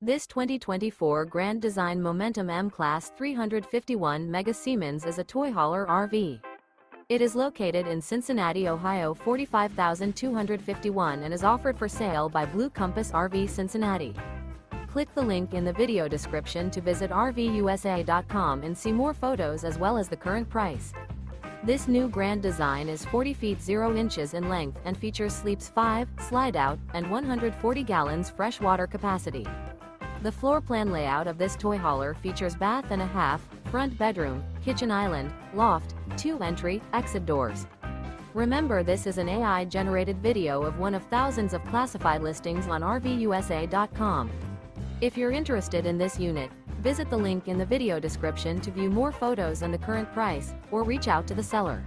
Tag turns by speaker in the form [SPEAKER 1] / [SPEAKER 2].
[SPEAKER 1] This 2024 Grand Design Momentum M-Class 351 Mega Siemens is a toy hauler RV. It is located in Cincinnati, Ohio 45251 and is offered for sale by Blue Compass RV Cincinnati. Click the link in the video description to visit RVUSA.com and see more photos as well as the current price. This new Grand Design is 40 feet 0 inches in length and features sleeps 5, slide-out, and 140 gallons fresh water capacity. The floor plan layout of this toy hauler features bath and a half, front bedroom, kitchen island, loft, 2 entry, exit doors. Remember, this is an AI-generated video of one of thousands of classified listings on RVUSA.com. If you're interested in this unit, visit the link in the video description to view more photos and the current price, or reach out to the seller.